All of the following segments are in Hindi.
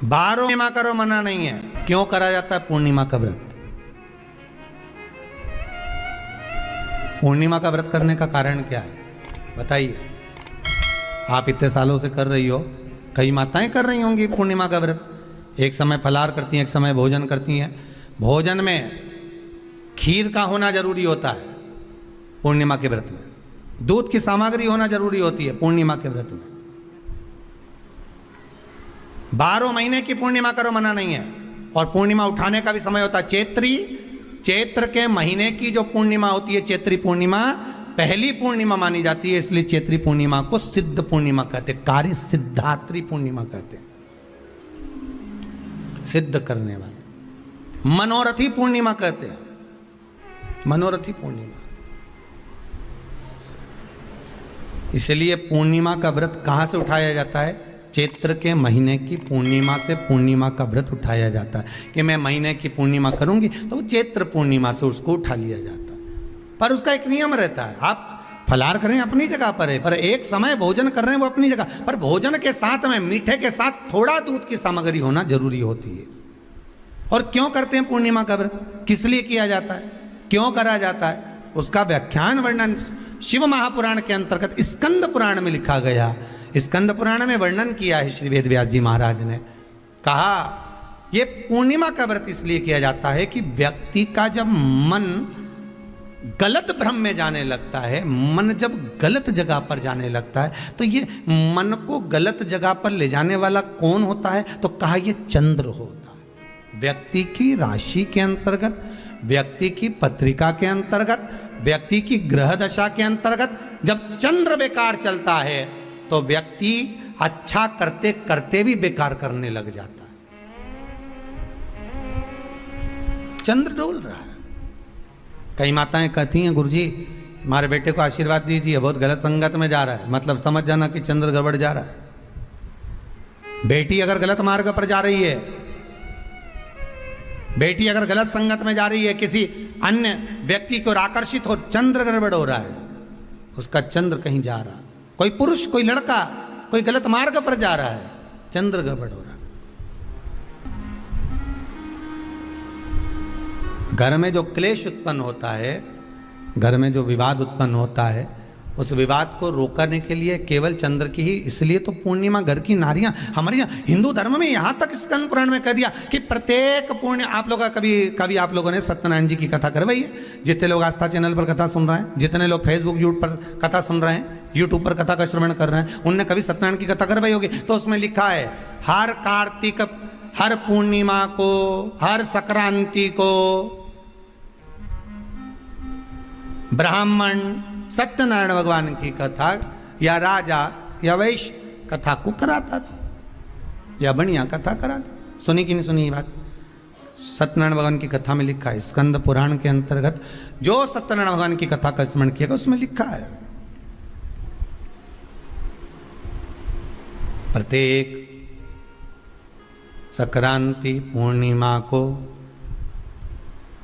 12 पूर्णिमा करो मना नहीं है। क्यों करा जाता है पूर्णिमा का व्रत? पूर्णिमा का व्रत करने का कारण क्या है बताइए? आप इतने सालों से कर रही हो, कई माताएं कर रही होंगी पूर्णिमा का व्रत। एक समय फलाहार करती हैं, एक समय भोजन करती हैं। भोजन में खीर का होना जरूरी होता है पूर्णिमा के व्रत में, दूध की सामग्री होना जरूरी होती है पूर्णिमा के व्रत में। 12 महीने की पूर्णिमा करो मना नहीं है। और पूर्णिमा उठाने का भी समय होता है चैत्री। चैत्र के महीने की जो पूर्णिमा होती है, चैत्री पूर्णिमा पहली पूर्णिमा मानी जाती है, इसलिए चैत्री पूर्णिमा को सिद्ध पूर्णिमा कहते हैं, कार्य सिद्धात्री पूर्णिमा कहते हैं, सिद्ध करने वाले। मनोरथी पूर्णिमा कहते हैं, मनोरथी पूर्णिमा। इसलिए पूर्णिमा का व्रत कहां से उठाया जाता है? चैत्र के महीने की पूर्णिमा से पूर्णिमा का व्रत उठाया जाता है कि मैं महीने की पूर्णिमा करूंगी तो वो चैत्र पूर्णिमा से उसको उठा लिया जाता है। पर उसका एक नियम रहता है, आप फलाहार करें अपनी जगह पर है, पर एक समय भोजन कर रहे हैं वो अपनी जगह पर, भोजन के साथ में मीठे के साथ थोड़ा दूध की सामग्री होना जरूरी होती है। और क्यों करते हैं पूर्णिमा का व्रत, किस लिए किया जाता है, क्यों करा जाता है, उसका व्याख्यान वर्णन शिव महापुराण के अंतर्गत स्कंद पुराण में लिखा गया। स्कंद पुराण में वर्णन किया है श्री वेद व्यास जी महाराज ने। कहा यह पूर्णिमा का व्रत इसलिए किया जाता है कि व्यक्ति का जब मन गलत भ्रम में जाने लगता है, मन जब गलत जगह पर जाने लगता है, तो ये मन को गलत जगह पर ले जाने वाला कौन होता है? तो कहा यह चंद्र होता है। व्यक्ति की राशि के अंतर्गत, व्यक्ति की पत्रिका के अंतर्गत, व्यक्ति की ग्रह दशा के अंतर्गत जब चंद्र बेकार चलता है तो व्यक्ति अच्छा करते करते भी बेकार करने लग जाता है। चंद्र डोल रहा है। कई माताएं कहती हैं गुरुजी हमारे बेटे को आशीर्वाद दीजिए, बहुत गलत संगत में जा रहा है, मतलब समझ जाना कि चंद्र गड़बड़ जा रहा है। बेटी अगर गलत मार्ग पर जा रही है, बेटी अगर गलत संगत में जा रही है, किसी अन्य व्यक्ति की ओर आकर्षित हो, चंद्र गड़बड़ हो रहा है, उसका चंद्र कहीं जा रहा है। कोई पुरुष, कोई लड़का कोई गलत मार्ग पर जा रहा है, चंद्र गड़बड़ हो रहा है। घर में जो क्लेश उत्पन्न होता है, घर में जो विवाद उत्पन्न होता है, उस विवाद को रोकने के लिए केवल चंद्र की ही, इसलिए तो पूर्णिमा घर की नारियां हमारे यहाँ हिंदू धर्म में यहां तक स्कंद पुराण में कह दिया कि प्रत्येक पूर्ण, आप लोग कभी आप लोगों ने सत्यनारायण जी की कथा करवाई है? जितने लोग आस्था चैनल पर कथा सुन रहे हैं, जितने लोग फेसबुक यूट्यूब पर कथा सुन रहे हैं, यूट्यूब पर कथा का श्रवण कर रहे हैं, उनने कभी सत्यनारायण की कथा करवाई होगी। तो उसमें लिखा है हर कार्तिक, हर पूर्णिमा को, हर संक्रांति को ब्राह्मण सत्यनारायण भगवान की कथा या राजा या वैश्य कथा को कराता था या बढ़िया कथा कराता। सुनी कि नहीं सुनी ये बात? सत्यनारायण भगवान की कथा में लिखा है, स्कंद पुराण के अंतर्गत जो सत्यनारायण भगवान की कथा का स्मरण किया उसमें लिखा है प्रत्येक संक्रांति पूर्णिमा को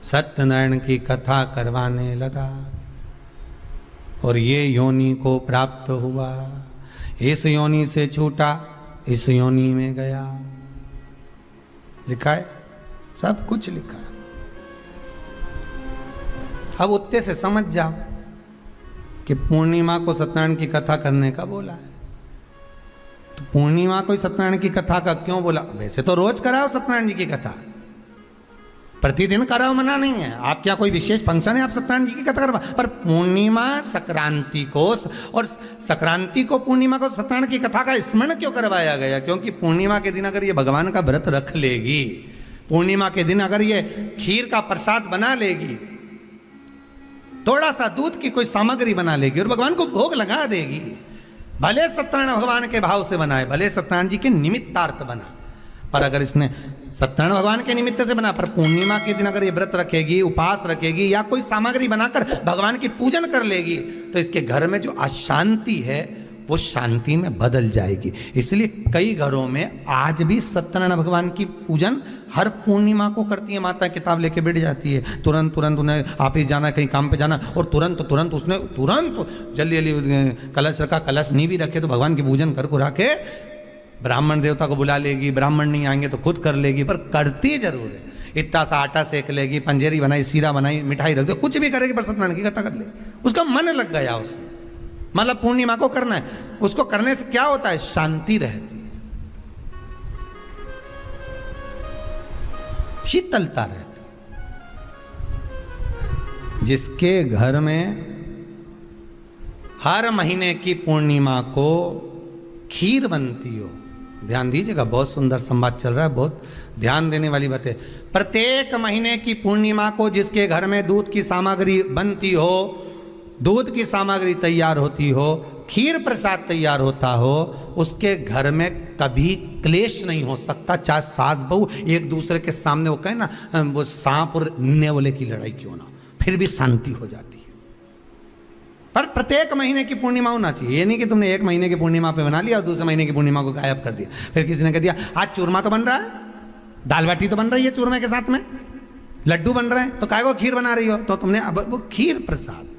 सत्यनारायण की कथा करवाने लगा और ये योनि को प्राप्त हुआ, इस योनि से छूटा, इस योनि में गया। लिखा है, सब कुछ लिखा है। अब उत्ते से समझ जाओ कि पूर्णिमा को सत्यनारायण की कथा करने का बोला है। तो पूर्णिमा को सत्यनारायण की कथा का क्यों बोला? वैसे तो रोज कराओ सत्यनारायण जी की कथा, प्रतिदिन कराओ, मना नहीं है। आप क्या कोई विशेष फंक्शन है आप सत्यनारायण जी की कथा करवा, पर पूर्णिमा संक्रांति को और संक्रांति को पूर्णिमा को सत्यनारायण की कथा का स्मरण क्यों करवाया गया? क्योंकि पूर्णिमा के दिन अगर ये भगवान का व्रत रख लेगी, पूर्णिमा के दिन अगर ये खीर का प्रसाद बना लेगी, थोड़ा सा दूध की कोई सामग्री बना लेगी और भगवान को भोग लगा देगी, भले सत्यनारायण भगवान के भाव से बनाए, भले सत्यनारायण जी के निमित्तार्थ बना, पर अगर इसने सत्यनारायण भगवान के निमित्त से बना, पर पूर्णिमा के दिन अगर ये व्रत रखेगी, उपवास रखेगी या कोई सामग्री बनाकर भगवान की पूजन कर लेगी, तो इसके घर में जो अशांति है वो शांति में बदल जाएगी। इसलिए कई घरों में आज भी सत्यनारायण भगवान की पूजन हर पूर्णिमा को करती है। माता किताब लेके बैठ जाती है, तुरंत उन्हें ऑफिस जाना, कहीं काम पे जाना, और तुरंत उसने जल्दी कलश रखा, कलश नहीं भी रखे तो भगवान की पूजन कर को रखे ब्राह्मण देवता को बुला लेगी, ब्राह्मण नहीं आएंगे तो खुद कर लेगी, पर करती जरूर है। इतना सा आटा सेक लेगी, पंजेरी बनाई, सीरा बनाई, मिठाई रख दो, कुछ भी करेगी पर सत्यनारायण की कथा कर ले। उसका मन लग गया उसमें, मतलब पूर्णिमा को करना है। उसको करने से क्या होता है? शांति रहती है, शीतलता रहती है। जिसके घर में हर महीने की पूर्णिमा को खीर बनती हो, ध्यान दीजिएगा, बहुत सुंदर संवाद चल रहा है, बहुत ध्यान देने वाली बात है। प्रत्येक महीने की पूर्णिमा को जिसके घर में दूध की सामग्री बनती हो, दूध की सामग्री तैयार होती हो, खीर प्रसाद तैयार होता हो, उसके घर में कभी क्लेश नहीं हो सकता। चाहे सास बहू एक दूसरे के सामने वो कहे ना, वो सांप और नेवले की लड़ाई क्यों ना, फिर भी शांति हो जाती है। पर प्रत्येक महीने की पूर्णिमा होना चाहिए। ये नहीं कि तुमने एक महीने की पूर्णिमा पे बना लिया और दूसरे महीने की पूर्णिमा को गायब कर दिया। फिर किसी ने कह दिया आज चूरमा तो बन रहा है, दाल बाटी तो बन रही है चूरमे के साथ में, लड्डू बन रहे हैं, तो काय को खीर बना रही हो? तो तुमने अब वो खीर प्रसाद।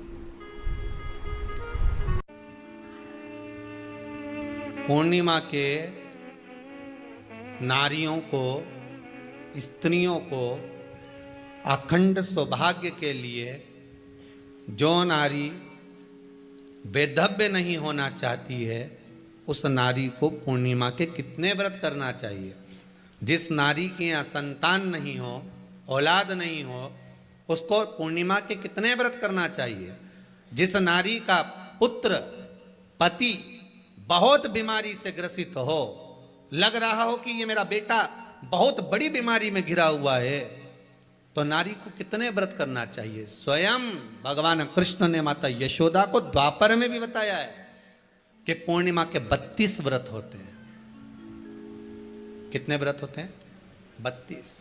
पूर्णिमा के नारियों को, स्त्रियों को अखंड सौभाग्य के लिए, जो नारी वेधव्य नहीं होना चाहती है, उस नारी को पूर्णिमा के कितने व्रत करना चाहिए? जिस नारी के यहाँ संतान नहीं हो, औलाद नहीं हो, उसको पूर्णिमा के कितने व्रत करना चाहिए? जिस नारी का पुत्र, पति बहुत बीमारी से ग्रसित हो, लग रहा हो कि ये मेरा बेटा बहुत बड़ी बीमारी में घिरा हुआ है, तो नारी को कितने व्रत करना चाहिए? स्वयं भगवान कृष्ण ने माता यशोदा को द्वापर में भी बताया है कि पूर्णिमा के 32 व्रत होते हैं। कितने व्रत होते हैं? 32।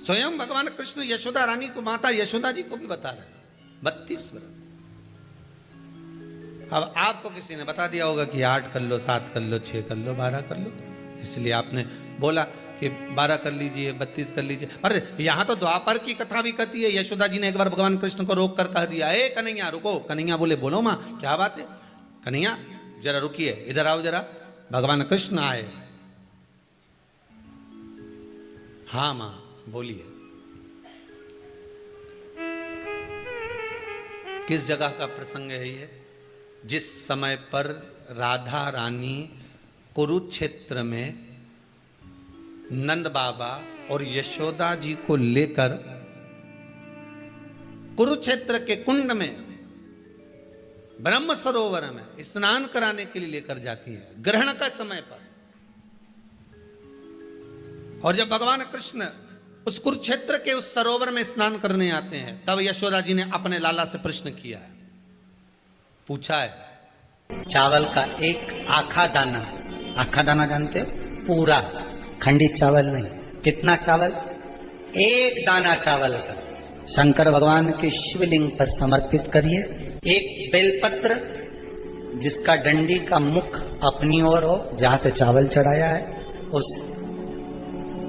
स्वयं भगवान कृष्ण यशोदा रानी को, माता यशोदा जी को भी बता रहे हैं 32 व्रत। अब आपको किसी ने बता दिया होगा कि 8 कर लो, 7 कर लो, 6 कर लो, 12 कर लो, इसलिए आपने बोला कि 12 कर लीजिए, 32 कर लीजिए। अरे यहाँ तो द्वापर की कथा भी कहती है। यशोदा जी ने एक बार भगवान कृष्ण को रोक कर कह दिया, ए कन्हैया रुको। कन्हैया बोले बोलो माँ क्या बात है? कन्हैया जरा रुकिए, इधर आओ जरा। भगवान कृष्ण आए। हाँ माँ बोलिए। किस जगह का प्रसंग है ये? जिस समय पर राधा रानी कुरुक्षेत्र में नंद बाबा और यशोदा जी को लेकर कुरुक्षेत्र के कुंड में, ब्रह्म सरोवर में स्नान कराने के लिए लेकर जाती है, ग्रहण का समय पर। और जब भगवान कृष्ण उस कुरुक्षेत्र के उस सरोवर में स्नान करने आते हैं, तब यशोदा जी ने अपने लाला से प्रश्न किया है, पूछा है। चावल का एक आखा दाना, आखा दाना जानते हो? पूरा खंडित चावल नहीं। कितना चावल? एक दाना चावल का शंकर भगवान के शिवलिंग पर समर्पित करिए। एक बेलपत्र जिसका डंडी का मुख अपनी ओर हो, जहां से चावल चढ़ाया है, उस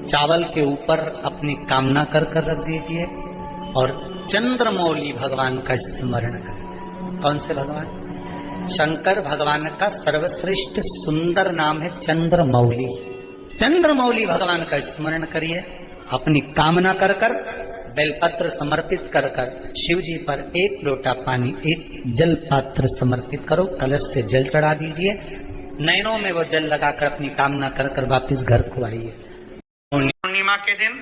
चावल के ऊपर अपनी कामना कर रख दीजिए और चंद्रमौली भगवान का स्मरण करें। कौन से भगवान? शंकर भगवान का सर्वश्रेष्ठ सुंदर नाम है चंद्रमौली। चंद्रमौली भगवान का स्मरण करिए, अपनी कामना कर बेलपत्र समर्पित कर शिव जी पर एक लोटा पानी, एक जल पात्र समर्पित करो, कलश से जल चढ़ा दीजिए, नयनों में वो जल लगाकर अपनी कामना कर वापिस घर को आइए। पूर्णिमा के दिन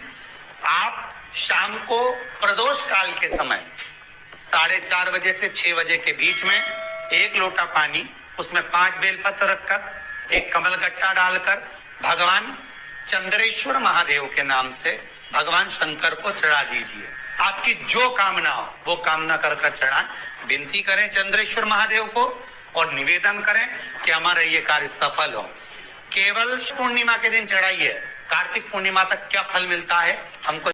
आप शाम को प्रदोष काल के समय 4:30 बजे से 6 बजे के बीच में एक लोटा पानी, उसमें 5 बेलपत्र रखकर, एक कमल गट्टा डालकर भगवान चंद्रेश्वर महादेव के नाम से भगवान शंकर को चढ़ा दीजिए। आपकी जो कामना हो वो कामना कर चढ़ाएं। विनती करें चंद्रेश्वर महादेव को और निवेदन करें कि हमारा ये कार्य सफल हो। केवल पूर्णिमा के दिन चढ़ाइए। कार्तिक पूर्णिमा तक क्या फल मिलता है हमको?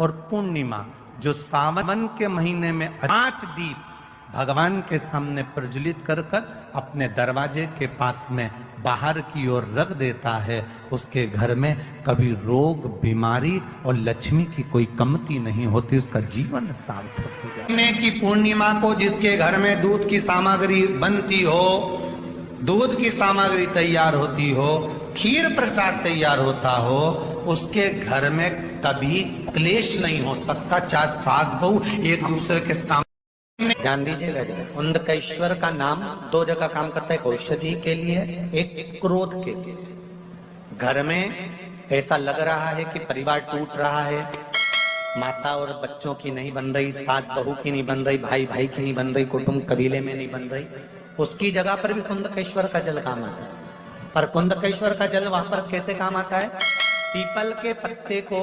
और पूर्णिमा जो सावन के महीने में 5 दीप भगवान के सामने प्रज्वलित कर कर अपने दरवाजे के पास में बाहर की ओर रख देता है, उसके घर में कभी रोग बीमारी और लक्ष्मी की कोई कमती नहीं होती, उसका जीवन सार्थक हो जाता है। महीने की पूर्णिमा को जिसके घर में दूध की सामग्री बनती हो, दूध की सामग्री तैयार होती हो, खीर प्रसाद तैयार होता हो, उसके घर में कभी क्लेश नहीं हो सकता, चाहे सास बहू एक दूसरे के सामने। ध्यान दीजिएगा, कुंदकेश्वर का नाम दो जगह काम करता है, एक औषधि के लिए, एक क्रोध के लिए। घर में ऐसा लग रहा है कि परिवार टूट रहा है, माता और बच्चों की नहीं बन रही, सास बहू की नहीं बन रही, भाई भाई की नहीं बन रही, कुटुंब कबीले में नहीं बन रही, उसकी जगह पर भी कुंदकेश्वर का जल काम आता है। पर कुंदकेश्वर का जल वहां पर कैसे काम आता है? पीपल के पत्ते को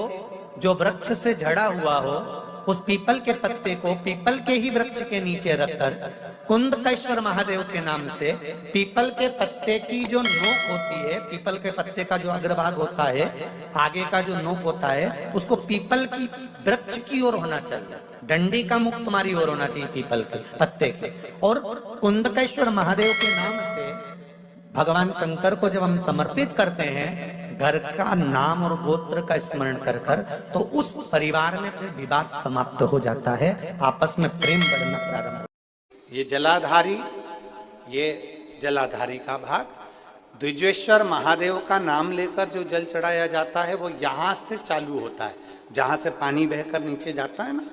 जो वृक्ष से झड़ा हुआ हो, उस पीपल के पत्ते को पीपल के ही वृक्ष के नीचे रखकर कुंदकेश्वर महादेव के नाम से पीपल के पत्ते की जो नोक होती है, पीपल के पत्ते का जो अग्रभाग होता है, आगे का जो नोक होता है, उसको पीपल की वृक्ष की ओर होना चाहिए, डंडी का मुख तुम्हारी ओर होना चाहिए पीपल के पत्ते के। और कुंदकेश्वर महादेव के नाम से भगवान शंकर को जब हम समर्पित करते हैं, घर का नाम और गोत्र का स्मरण कर कर, तो उस परिवार में फिर विवाद समाप्त हो जाता है, आपस में प्रेम बढ़ना प्रारंभ। ये जलाधारी, ये जलाधारी का भाग, द्विजेश्वर महादेव का नाम लेकर जो जल चढ़ाया जाता है वो यहाँ से चालू होता है, जहाँ से पानी बहकर नीचे जाता है ना,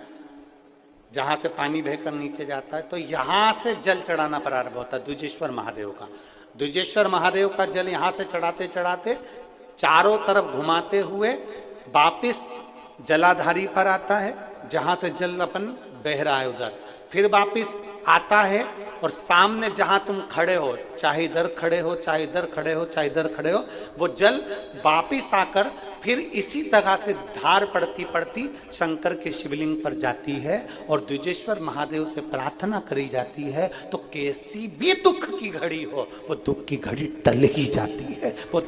जहाँ से पानी बहकर नीचे जाता है, तो यहाँ से जल चढ़ाना प्रारंभ होता है द्विजेश्वर महादेव का। द्विजेश्वर महादेव का जल यहाँ से चढ़ाते चढ़ाते चारों तरफ घुमाते हुए वापिस जलाधारी पर आता है, जहां से जल अपन बह रहा है उधर, फिर वापिस आता है और सामने जहां तुम खड़े हो, चाहे इधर खड़े हो, चाहे इधर खड़े हो, चाहे इधर खड़े हो, वो जल वापिस आकर फिर इसी तरह से धार पड़ती पड़ती शंकर के शिवलिंग पर जाती है और द्विजेश्वर महादेव से प्रार्थना करी जाती है, तो कैसी भी दुख की घड़ी हो, वो दुख की घड़ी टल ही जाती है। वो